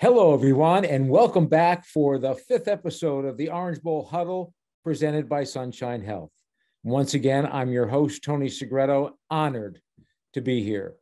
Hello, everyone, and welcome back for the fifth episode of the Orange Bowl Huddle presented by Sunshine Health. Once again, I'm your host, Tony Segreto, honored to be here.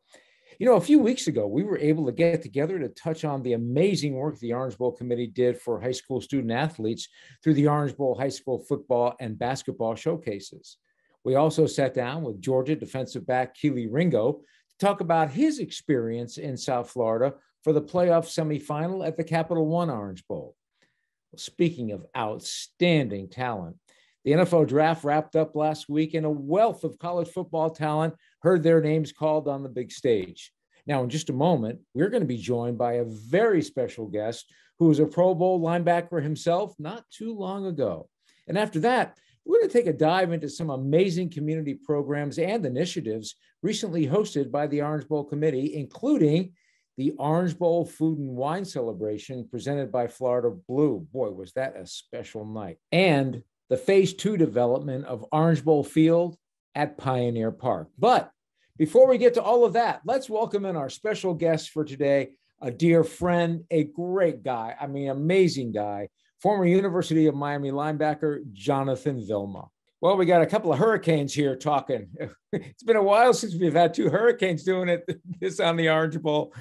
You know, a few weeks ago, we were able to get together to touch on the amazing work the Orange Bowl Committee did for high school student athletes through the Orange Bowl high school football and basketball showcases. We also sat down with Georgia defensive back Keely Ringo to talk about his experience in South Florida for the playoff semifinal at the Capital One Orange Bowl. Speaking of outstanding talent, the NFL draft wrapped up last week and a wealth of college football talent heard their names called on the big stage. Now, in just a moment, we're going to be joined by a very special guest who was a Pro Bowl linebacker himself not too long ago. And after that, we're going to take a dive into some amazing community programs and initiatives recently hosted by the Orange Bowl Committee, including the Orange Bowl Food and Wine Celebration presented by Florida Blue. Boy, was that a special night. And the Phase 2 development of Orange Bowl Field at Pioneer Park. But before we get to all of that, let's welcome in our special guest for today, a dear friend, a great guy, amazing guy, former University of Miami linebacker, Jonathan Vilma. Well, we got a couple of hurricanes here talking. It's been a while since we've had two hurricanes doing this on the Orange Bowl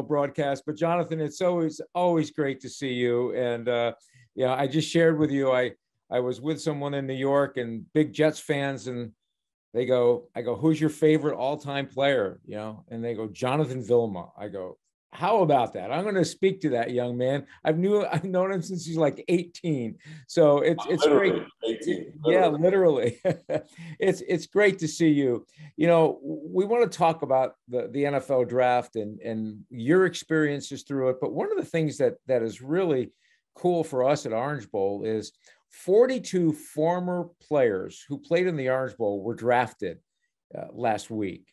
broadcast. But Jonathan, it's always great to see you. And I just shared with you, I was with someone in New York and big Jets fans, and I go, who's your favorite all-time player? And they go, Jonathan Vilma. I go, how about that? I'm going to speak to that young man. I've known him since he's like 18. So it's great. 18. Yeah, literally. It's great to see you. We want to talk about the NFL draft and your experiences through it. But one of the things that is really cool for us at Orange Bowl is 42 former players who played in the Orange Bowl were drafted last week.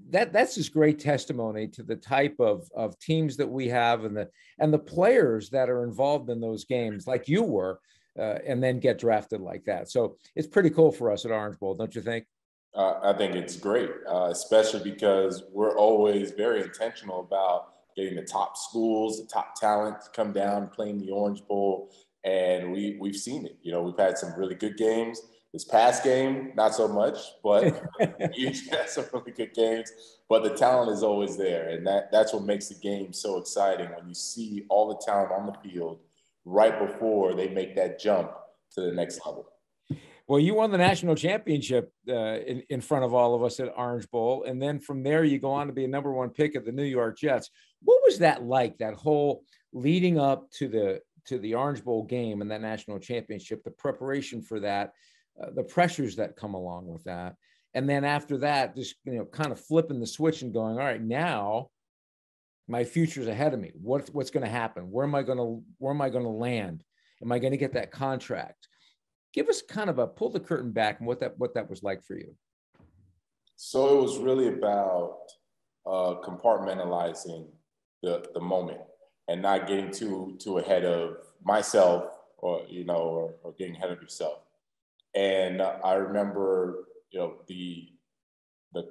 That's just great testimony to the type of teams that we have and the players that are involved in those games, like you were, and then get drafted like that. So it's pretty cool for us at Orange Bowl, don't you think? I think it's great, especially because we're always very intentional about getting the top schools, the top talent to come down and play in the Orange Bowl, and we've seen it. We've had some really good games. This past game, not so much, but we've had some really good games. But the talent is always there, and that's what makes the game so exciting when you see all the talent on the field right before they make that jump to the next level. Well, you won the national championship in front of all of us at Orange Bowl, and then from there you go on to be a number one pick of the New York Jets. What was that like? That whole leading up to the Orange Bowl game and that national championship, the preparation for that. The pressures that come along with that. And then after that, just, kind of flipping the switch and going, all right, now my future's ahead of me. What's going to happen? Where am I going to land? Am I going to get that contract? Give us kind of pull the curtain back and what that was like for you. So it was really about compartmentalizing the moment and not getting too ahead of myself or getting ahead of yourself. And I remember, the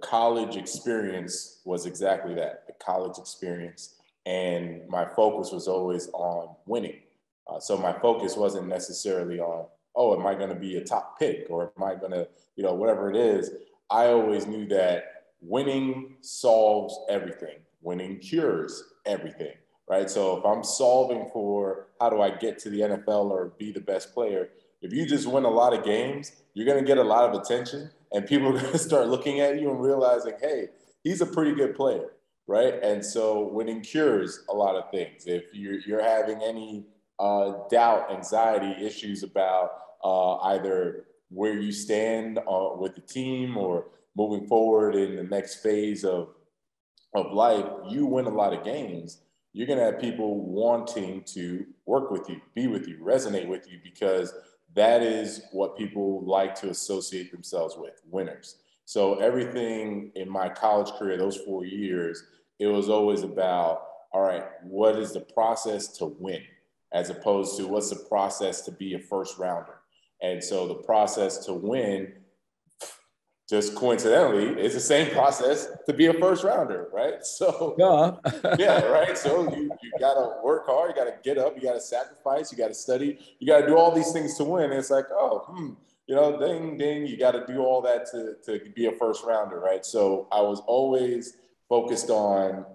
college experience was exactly that, the college experience. And my focus was always on winning. So my focus wasn't necessarily on, am I going to be a top pick or am I going to, whatever it is. I always knew that winning solves everything. Winning cures everything, right? So if I'm solving for how do I get to the NFL or be the best player, if you just win a lot of games, you're going to get a lot of attention and people are going to start looking at you and realizing, hey, he's a pretty good player, right? And so winning cures a lot of things. If you're having any doubt, anxiety, issues about either where you stand with the team or moving forward in the next phase of life, you win a lot of games, you're going to have people wanting to work with you, be with you, resonate with you, because that is what people like to associate themselves with, winners. So everything in my college career, those 4 years, it was always about, all right, what is the process to win, as opposed to what's the process to be a first rounder. And so the process to win just coincidentally, it's the same process to be a first rounder, right? So, yeah, right. So you got to work hard. You got to get up. You got to sacrifice. You got to study. You got to do all these things to win. And it's like, ding, ding. You got to do all that to be a first rounder, right? So I was always focused on,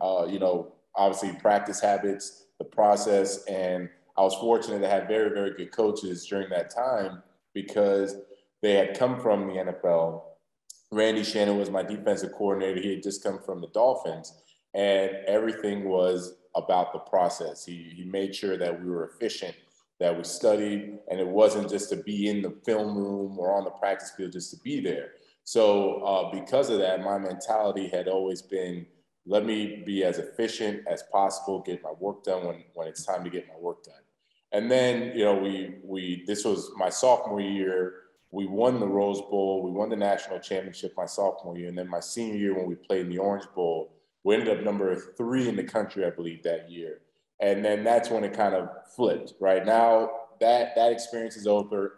obviously practice habits, the process. And I was fortunate to have very, very good coaches during that time because they had come from the NFL. Randy Shannon was my defensive coordinator. He had just come from the Dolphins, and everything was about the process. He made sure that we were efficient, that we studied, and it wasn't just to be in the film room or on the practice field just to be there. So because of that, my mentality had always been, let me be as efficient as possible, get my work done when it's time to get my work done. And then, this was my sophomore year. We won the Rose Bowl. We won the national championship my sophomore year. And then my senior year, when we played in the Orange Bowl, we ended up number 3 in the country, I believe, that year. And then that's when it kind of flipped. Right now, that experience is over.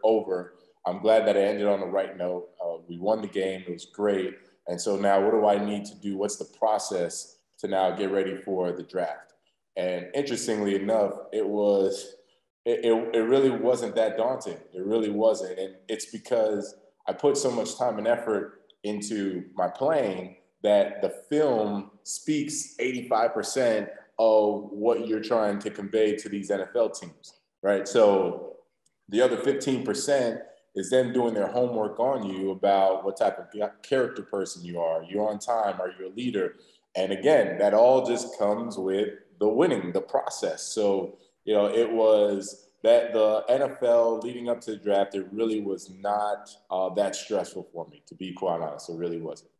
I'm glad that it ended on the right note. We won the game. It was great. And so now what do I need to do? What's the process to now get ready for the draft? And interestingly enough, it really wasn't that daunting. It really wasn't. And it's because I put so much time and effort into my playing that the film speaks 85% of what you're trying to convey to these NFL teams, right? So the other 15% is them doing their homework on you about what type of character person you are. You're on time. Are you a leader? And again, that all just comes with the winning, the process. So, it was that the NFL leading up to the draft, it really was not that stressful for me, to be quite honest. It really wasn't.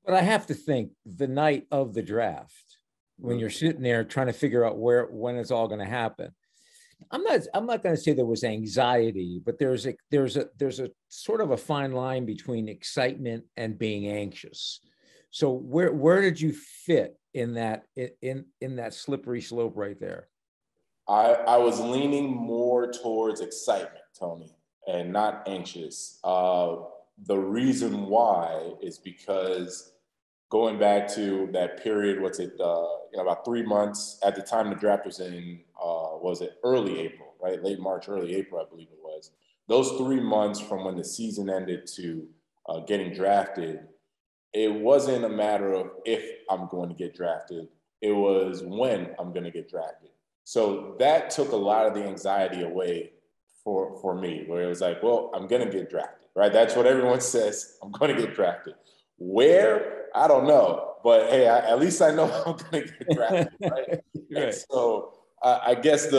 But I have to think the night of the draft, when you're sitting there trying to figure out when it's all going to happen, I'm not going to say there was anxiety, but there's a sort of a fine line between excitement and being anxious. So where did you fit in that slippery slope right there? I was leaning more towards excitement, Tony, and not anxious. The reason why is because going back to that period, about 3 months at the time the draft was in, early April, right? Late March, early April, I believe it was. Those 3 months from when the season ended to getting drafted, it wasn't a matter of if I'm going to get drafted. It was when I'm going to get drafted. So that took a lot of the anxiety away for me, where it was like, well, I'm going to get drafted, right? That's what everyone says. I'm going to get drafted. Where? I don't know. But, hey, at least I know I'm going to get drafted, right? Right. And so I guess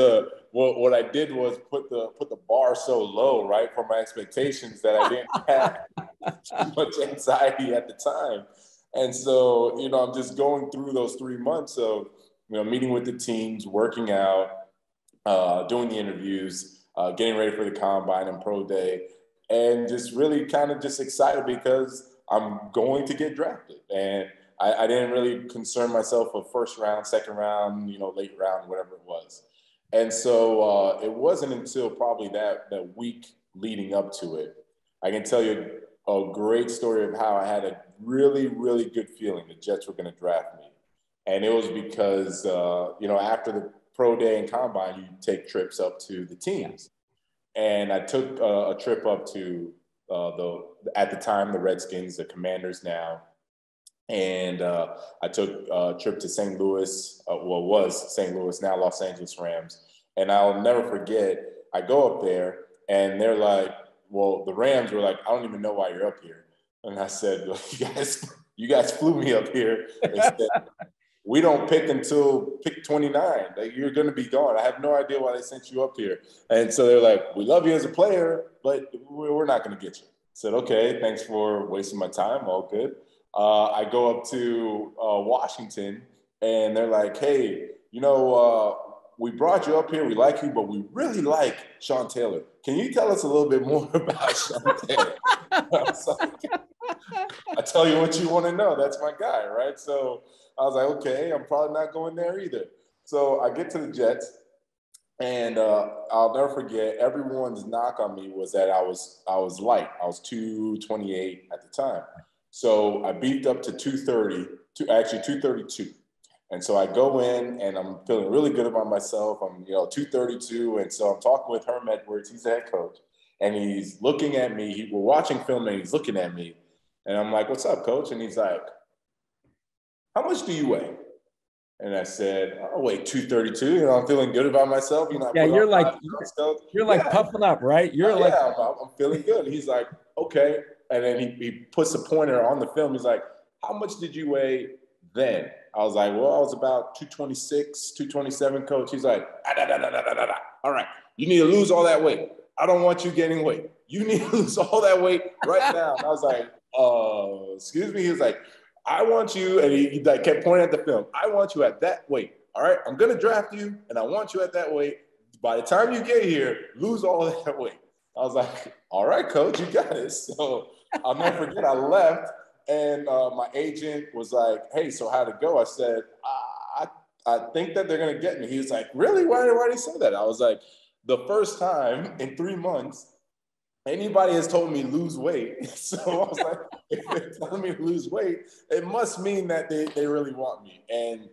what I did was put the bar so low, right, for my expectations that I didn't have too much anxiety at the time. And so, I'm just going through those 3 months of, meeting with the teams, working out, doing the interviews, getting ready for the combine and pro day, and just really kind of just excited because I'm going to get drafted. And I didn't really concern myself with first round, second round, late round, whatever it was. And so it wasn't until probably that week leading up to it, I can tell you a great story of how I had a really, really good feeling the Jets were going to draft me. And it was because, after the pro day and combine, you take trips up to the teams. And I took a trip up to at the time, the Redskins, the Commanders now. And I took a trip to St. Louis, was St. Louis, now Los Angeles Rams. And I'll never forget, I go up there and they're like, well, the Rams were like, I don't even know why you're up here. And I said, well, you guys flew me up here. They said, we don't pick until pick 29. Like, you're going to be gone. I have no idea why they sent you up here. And so they're like, we love you as a player, but we're not going to get you. I said, okay, thanks for wasting my time. All good. I go up to Washington, and they're like, hey, we brought you up here. We like you, but we really like Sean Taylor. Can you tell us a little bit more about Sean Taylor? I tell you what you want to know. That's my guy, right? So I was like, okay, I'm probably not going there either. So I get to the Jets, And I'll never forget, everyone's knock on me was that I was light. I was 228 at the time. So I beefed up to 230, actually 232. And so I go in and I'm feeling really good about myself. I'm, 232. And so I'm talking with Herm Edwards, he's the head coach, and he's looking at me. We're watching film and he's looking at me. And I'm like, "What's up, coach?" And he's like, "How much do you weigh?" And I said, "Oh, wait, 232. I'm feeling good about myself. I Yeah, put on you're like, 5 pounds. you're like Yeah, puffing up, right? You're like, yeah, I'm feeling good." And he's like, "Okay." And then he puts a pointer on the film. He's like, "How much did you weigh then?" I was like, "Well, I was about 226, 227, coach." He's like, "All right, you need to lose all that weight. I don't want you gaining weight. You need to lose all that weight right now." And I was like, excuse me. He was like, "I want you," and he like kept pointing at the film. "I want you at that weight. All right, I'm gonna draft you, and I want you at that weight. By the time you get here, lose all that weight." I was like, "All right, coach, you got it." So I'll never forget, I left, and my agent was like, "Hey, so how'd it go?" I said, I think that they're going to get me." He was like, "Really? Why did he say that?" I was like, "The first time in 3 months anybody has told me lose weight." So I was like, if they're telling me to lose weight, it must mean that they really want me. And,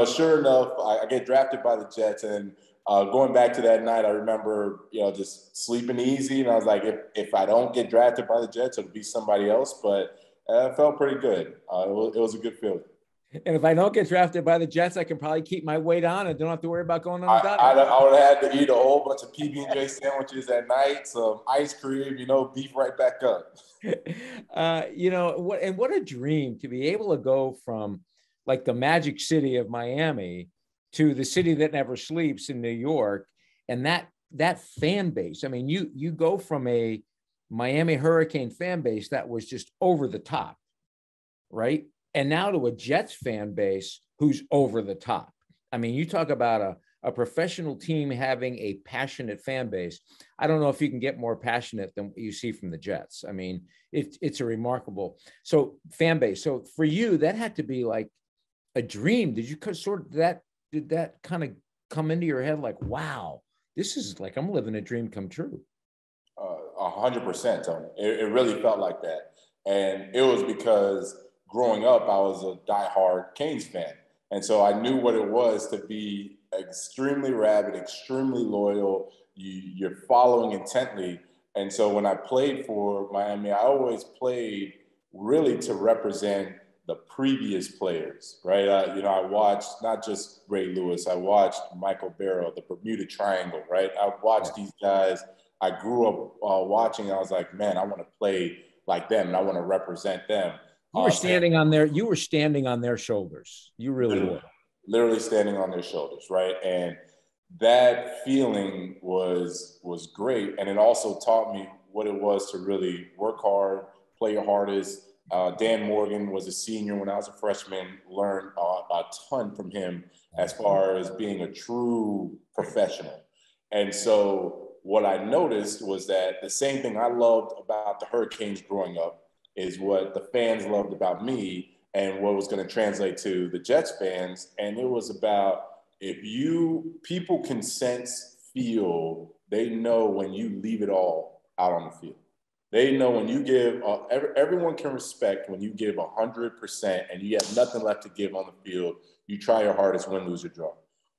sure enough, I get drafted by the Jets. And going back to that night, I remember, just sleeping easy. And I was like, if I don't get drafted by the Jets, it'll be somebody else. But it felt pretty good. It was a good feeling. and if I don't get drafted by the Jets, I can probably keep my weight on and don't have to worry about going on a diet. I would have had to eat a whole bunch of PB&J sandwiches at night, some ice cream, beef right back up. What a dream to be able to go from like the magic city of Miami to the city that never sleeps in New York, and that fan base. I mean, you go from a Miami Hurricane fan base that was just over the top, right? And now to a Jets fan base who's over the top. I mean, you talk about a professional team having a passionate fan base. I don't know if you can get more passionate than what you see from the Jets. I mean, it's a remarkable fan base. So for you, that had to be like a dream. Did you did that kind of come into your head like, wow, this is like I'm living a dream come true? 100%, Tony. It really felt like that. And it was because growing up, I was a diehard Canes fan. And so I knew what it was to be extremely rabid, extremely loyal. You're following intently. And so when I played for Miami, I always played really to represent the previous players, right? I watched not just Ray Lewis, I watched Michael Barrow, the Bermuda Triangle, right? I watched these guys. I grew up watching. I was like, man, I want to play like them, and I want to represent them. You were standing on their. You were standing on their shoulders. You really were. Literally standing on their shoulders, right? And that feeling was great, and it also taught me what it was to really work hard, play your hardest. Dan Morgan was a senior when I was a freshman. Learned a ton from him as far as being a true professional. And so what I noticed was that the same thing I loved about the Hurricanes growing up is what the fans loved about me and what was going to translate to the Jets fans. And it was about people can sense, feel, they know when you leave it all out on the field. They know when you give, everyone can respect when you give 100% and you have nothing left to give on the field. You try your hardest, win, lose, or draw.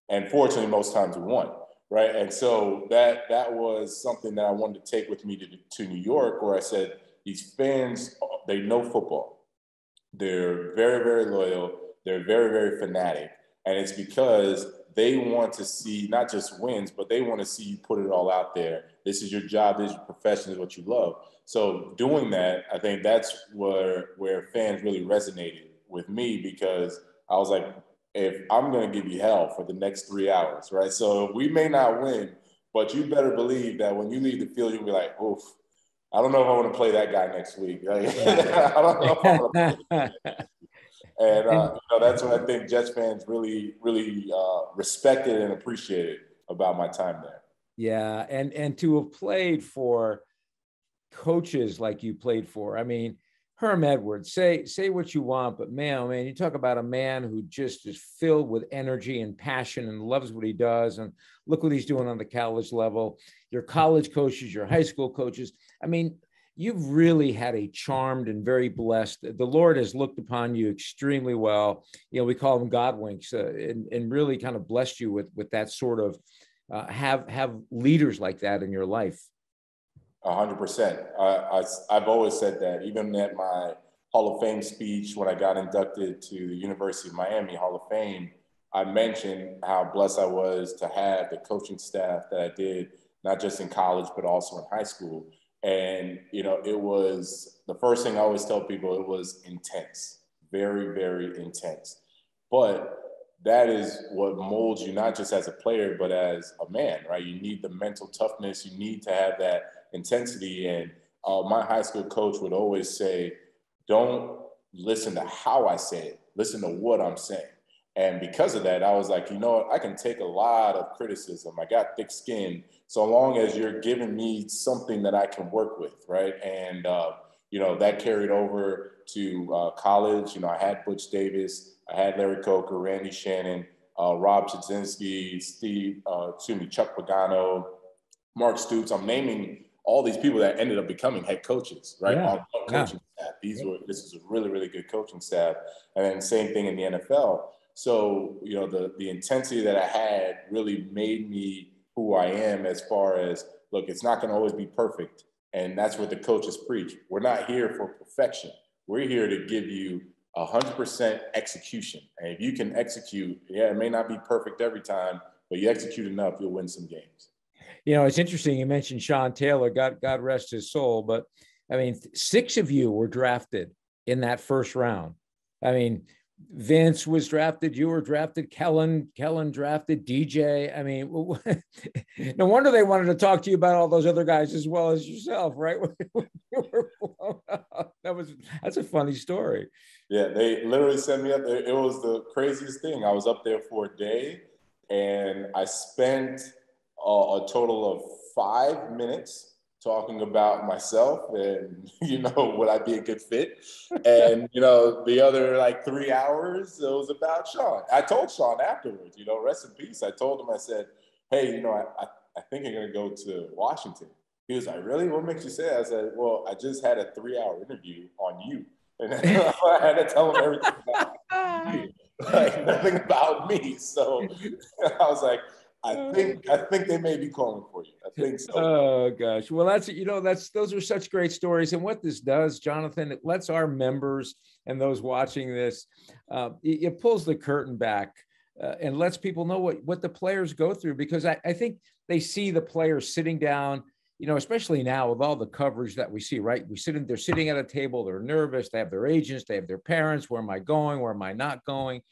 And fortunately, most times we won, right? And so that was something that I wanted to take with me to New York, where I said, these fans, they know football. They're very, very loyal. They're very, very fanatic. And it's because they want to see not just wins, but they want to see you put it all out there. This is your job. This is your profession. This is what you love. So doing that, I think that's where fans really resonated with me, because I was like, if I'm going to give you hell for the next 3 hours, right? So we may not win, but you better believe that when you leave the field, you'll be like, oof, I don't know if I want to play that guy next week. I don't know if I want to play that. And that's what I think Jets fans really, really respected and appreciated about my time there. Yeah, and to have played for coaches like you played for. I mean, Herm Edwards, say what you want, but man, oh man, you talk about a man who just is filled with energy and passion and loves what he does. And look what he's doing on the college level. Your college coaches, your high school coaches. I mean, you've really had a charmed and very blessed. The Lord has looked upon you extremely well. You know, we call them God winks, and really kind of blessed you with that sort of have leaders like that in your life. 100%. I've always said that, even at my Hall of Fame speech when I got inducted to the University of Miami Hall of Fame, I mentioned how blessed I was to have the coaching staff that I did, not just in college, but also in high school. And, you know, it was the first thing I always tell people, it was intense, very, very intense. But that is what molds you, not just as a player, but as a man, right? You need the mental toughness. You need to have that intensity. And my high school coach would always say, don't listen to how I say it, listen to what I'm saying. And because of that, I was like, you know what? I can take a lot of criticism. I got thick skin, so long as you're giving me something that I can work with, right? And, you know, that carried over to college. You know, I had Butch Davis, I had Larry Coker, Randy Shannon, Rob Chudzinski, Chuck Pagano, Mark Stoops. I'm naming all these people that ended up becoming head coaches, right? Yeah. On one coaching staff. This is a really, really good coaching staff. And then same thing in the NFL. So, you know, the intensity that I had really made me who I am, as far as, look, it's not going to always be perfect. And that's what the coaches preach. We're not here for perfection. We're here to give you 100% execution. And if you can execute, yeah, it may not be perfect every time, but you execute enough, you'll win some games. You know, it's interesting. You mentioned Sean Taylor, God rest his soul, but I mean, 6 of you were drafted in that first round. I mean, Vince was drafted, you were drafted, Kellen drafted, DJ. I mean, no wonder they wanted to talk to you about all those other guys as well as yourself, right? That's a funny story. Yeah, they literally sent me up there. It was the craziest thing. I was up there for a day, and I spent a total of 5 minutes talking about myself and, you know, would I be a good fit? And, you know, the other like 3 hours, it was about Sean. I told Sean afterwards, you know, rest in peace. I told him, I said, hey, you know, I think I'm going to go to Washington. He was like, really? What makes you say that? I said, well, I just had a 3-hour interview on you. And I had to tell him everything about you, like nothing about me. So I was like, I think they may be calling for you. I think so. Oh gosh. Well, those are such great stories. And what this does, Jonathan, it lets our members and those watching this, it pulls the curtain back and lets people know what the players go through, because I think they see the players sitting down, you know, especially now with all the coverage that we see, right? They're sitting at a table, they're nervous, they have their agents, they have their parents. Where am I going? Where am I not going?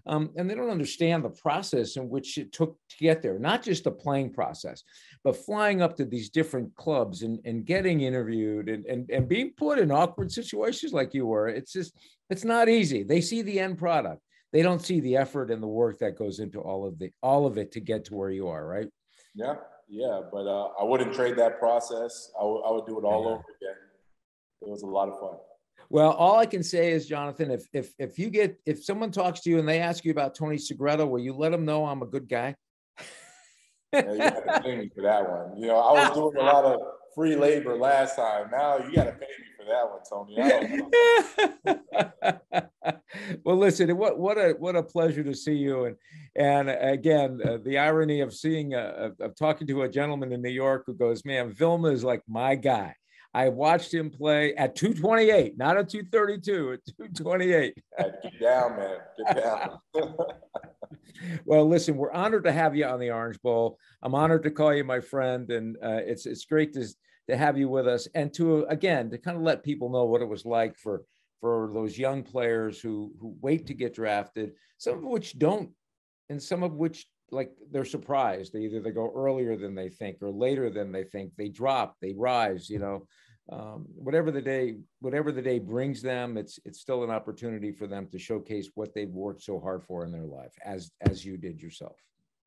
And they don't understand the process in which it took to get there, not just the playing process, but flying up to these different clubs and getting interviewed and being put in awkward situations like you were. It's not easy. They see the end product. They don't see the effort and the work that goes into all of it to get to where you are, right? Yeah, but I wouldn't trade that process. I would do it all over again. It was a lot of fun. Well, all I can say is, Jonathan, if someone talks to you and they ask you about Tony Segreto, will you let them know I'm a good guy? Yeah, you got to pay me for that one. You know, I was doing a lot of free labor last time. Now you got to pay me for that one, Tony. Well, listen, what a pleasure to see you, and again, the irony of talking to a gentleman in New York who goes, man, Vilma is like my guy. I watched him play at 228, not at 232, at 228. Get down, man. Get down. Well, listen, we're honored to have you on the Orange Bowl. I'm honored to call you my friend, and it's great to have you with us, and to kind of let people know what it was like for those young players who wait to get drafted, some of which don't, and some of which, like, they're surprised. They go earlier than they think or later than they think. They drop, they rise, you know. Whatever the day brings them, it's still an opportunity for them to showcase what they've worked so hard for in their life, as you did yourself.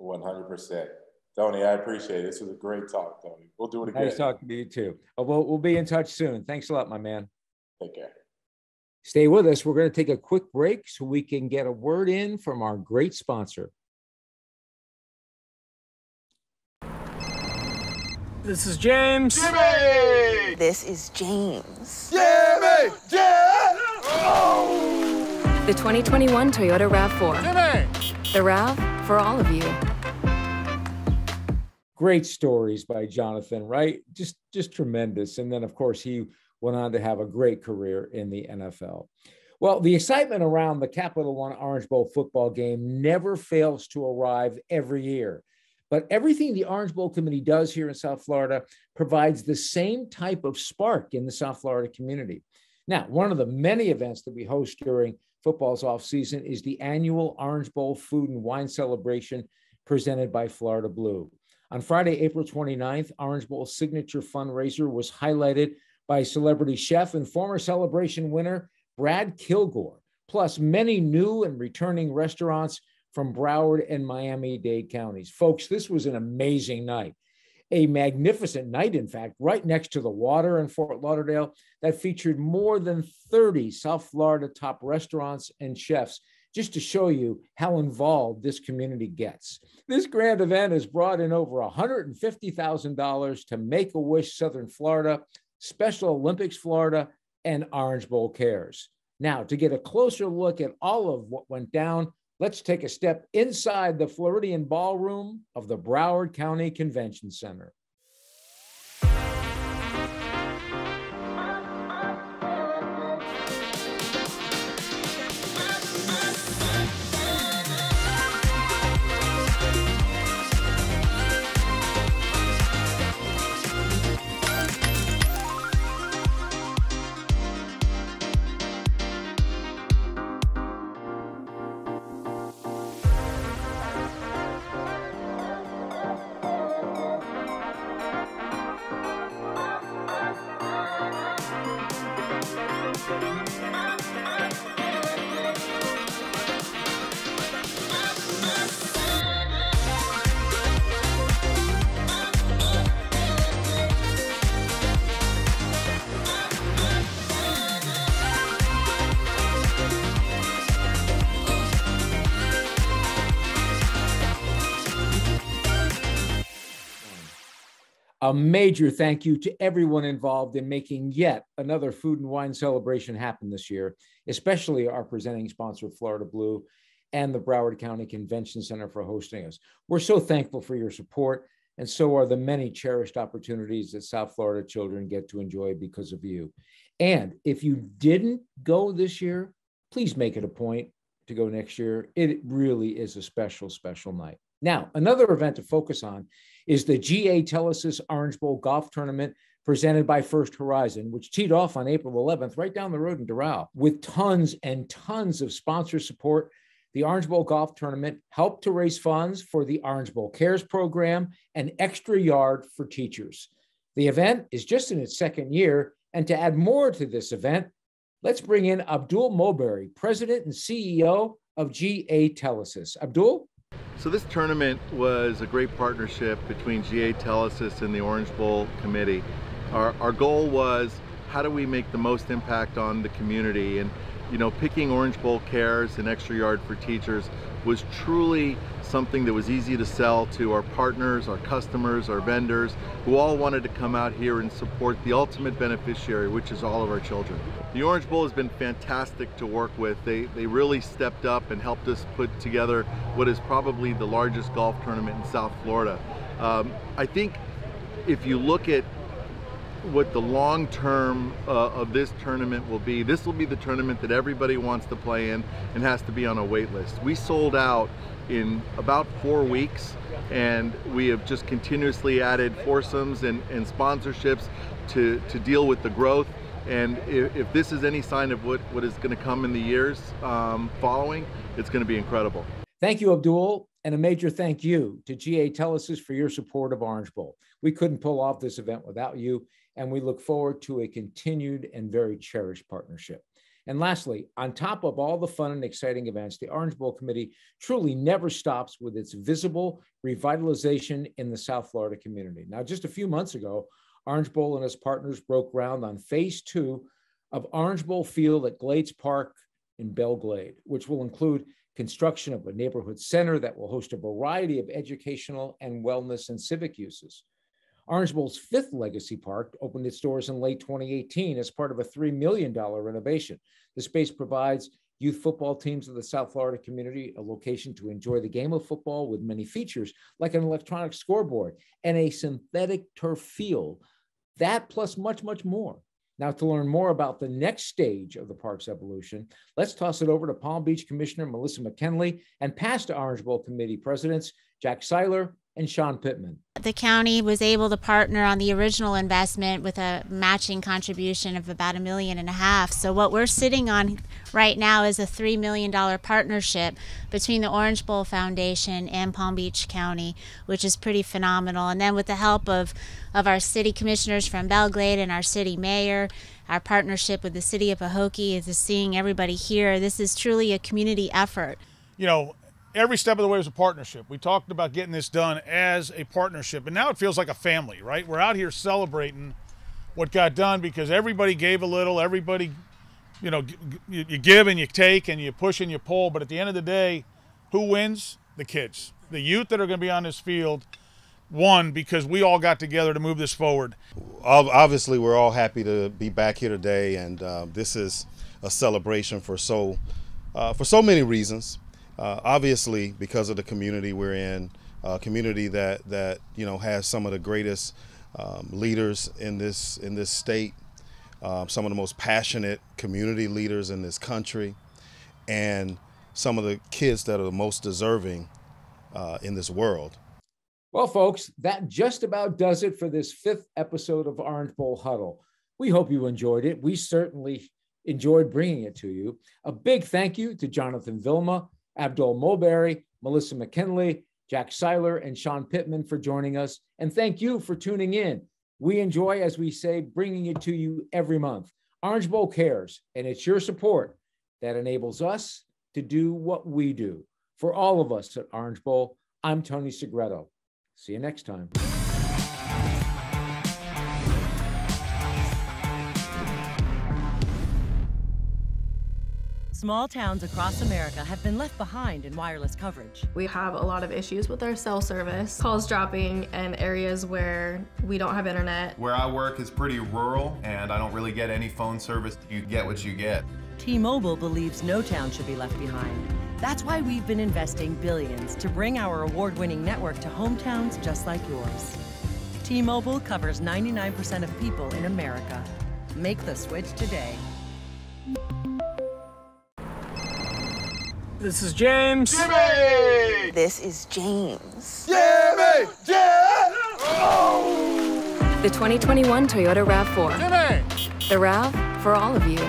100%. Tony, I appreciate it. This was a great talk, Tony. We'll do it again. Nice talking to you too. We'll be in touch soon. Thanks a lot, my man. Take care. Stay with us. We're going to take a quick break so we can get a word in from our great sponsor. This is James. Jimmy! This is James. Jimmy! Jimmy! Oh! The 2021 Toyota RAV4. Jimmy! The RAV for all of you. Great stories by Jonathan, right? Just tremendous. And then, of course, he went on to have a great career in the NFL. Well, the excitement around the Capital One Orange Bowl football game never fails to arrive every year. But everything the Orange Bowl Committee does here in South Florida provides the same type of spark in the South Florida community. Now, one of the many events that we host during football's offseason is the annual Orange Bowl Food and Wine Celebration presented by Florida Blue. On Friday, April 29th, Orange Bowl's signature fundraiser was highlighted by celebrity chef and former celebration winner Brad Kilgore, plus many new and returning restaurants from Broward and Miami-Dade counties. Folks, this was an amazing night, a magnificent night, in fact, right next to the water in Fort Lauderdale that featured more than 30 South Florida top restaurants and chefs, just to show you how involved this community gets. This grand event has brought in over $150,000 to Make-A-Wish Southern Florida, Special Olympics Florida, and Orange Bowl Cares. Now, to get a closer look at all of what went down, let's take a step inside the Floridian Ballroom of the Broward County Convention Center. A major thank you to everyone involved in making yet another food and wine celebration happen this year, especially our presenting sponsor, Florida Blue, and the Broward County Convention Center for hosting us. We're so thankful for your support, and so are the many cherished opportunities that South Florida children get to enjoy because of you. And if you didn't go this year, please make it a point to go next year. It really is a special, special night. Now, another event to focus on is the GA Telesis Orange Bowl Golf Tournament presented by First Horizon, which teed off on April 11th, right down the road in Doral. With tons and tons of sponsor support, the Orange Bowl Golf Tournament helped to raise funds for the Orange Bowl Cares program and Extra Yard for teachers. The event is just in its second year, and to add more to this event, let's bring in Abdul Mulberry, President and CEO of GA Telesis. Abdul? So this tournament was a great partnership between GA Telesis and the Orange Bowl Committee. Our goal was, how do we make the most impact on the community? And you know, picking Orange Bowl Cares and Extra Yard for teachers was truly something that was easy to sell to our partners, our customers, our vendors, who all wanted to come out here and support the ultimate beneficiary, which is all of our children. The Orange Bowl has been fantastic to work with. They really stepped up and helped us put together what is probably the largest golf tournament in South Florida. I think if you look at what the long term of this tournament will be, this will be the tournament that everybody wants to play in and has to be on a wait list. We sold out in about 4 weeks, and we have just continuously added foursomes and sponsorships to deal with the growth. And if this is any sign of what is going to come in the years following, it's going to be incredible. Thank you, Abdul, and a major thank you to GA Telesis for your support of Orange Bowl. We couldn't pull off this event without you, and we look forward to a continued and very cherished partnership. And lastly, on top of all the fun and exciting events, the Orange Bowl Committee truly never stops with its visible revitalization in the South Florida community. Now, just a few months ago, Orange Bowl and its partners broke ground on Phase 2 of Orange Bowl Field at Glades Park in Belle Glade, which will include construction of a neighborhood center that will host a variety of educational and wellness and civic uses. Orange Bowl's fifth legacy park opened its doors in late 2018 as part of a $3 million renovation. The space provides youth football teams of the South Florida community a location to enjoy the game of football with many features like an electronic scoreboard and a synthetic turf field. That plus much, much more. Now, to learn more about the next stage of the park's evolution, let's toss it over to Palm Beach Commissioner Melissa McKinley and past Orange Bowl Committee Presidents Jack Seiler and Sean Pittman. The county was able to partner on the original investment with a matching contribution of about $1.5 million. So what we're sitting on right now is a $3 million partnership between the Orange Bowl Foundation and Palm Beach County, which is pretty phenomenal. And then with the help of our city commissioners from Belle Glade and our city mayor, our partnership with the city of Pahokee is seeing everybody here. This is truly a community effort. You know, every step of the way was a partnership. We talked about getting this done as a partnership, and now it feels like a family, right? We're out here celebrating what got done because everybody gave a little, everybody, you know, you give and you take and you push and you pull, but at the end of the day, who wins? The kids. The youth that are going to be on this field won because we all got together to move this forward. Obviously, we're all happy to be back here today, and this is a celebration for so many reasons. Obviously, because of the community we're in, a community that you know has some of the greatest leaders in this state, some of the most passionate community leaders in this country, and some of the kids that are the most deserving in this world. Well, folks, that just about does it for this fifth episode of Orange Bowl Huddle. We hope you enjoyed it. We certainly enjoyed bringing it to you. A big thank you to Jonathan Vilma, Abdul Mulberry, Melissa McKinley, Jack Seiler, and Sean Pittman for joining us. And thank you for tuning in. We enjoy, as we say, bringing it to you every month. Orange Bowl cares, and it's your support that enables us to do what we do. For all of us at Orange Bowl, I'm Tony Segreto. See you next time. Small towns across America have been left behind in wireless coverage. We have a lot of issues with our cell service, calls dropping, and areas where we don't have internet. Where I work is pretty rural, and I don't really get any phone service. You get what you get. T-Mobile believes no town should be left behind. That's why we've been investing billions to bring our award-winning network to hometowns just like yours. T-Mobile covers 99% of people in America. Make the switch today. This is James. Jimmy! This is James. Jimmy! Yeah! Oh! The 2021 Toyota RAV4. Jimmy! The RAV for all of you.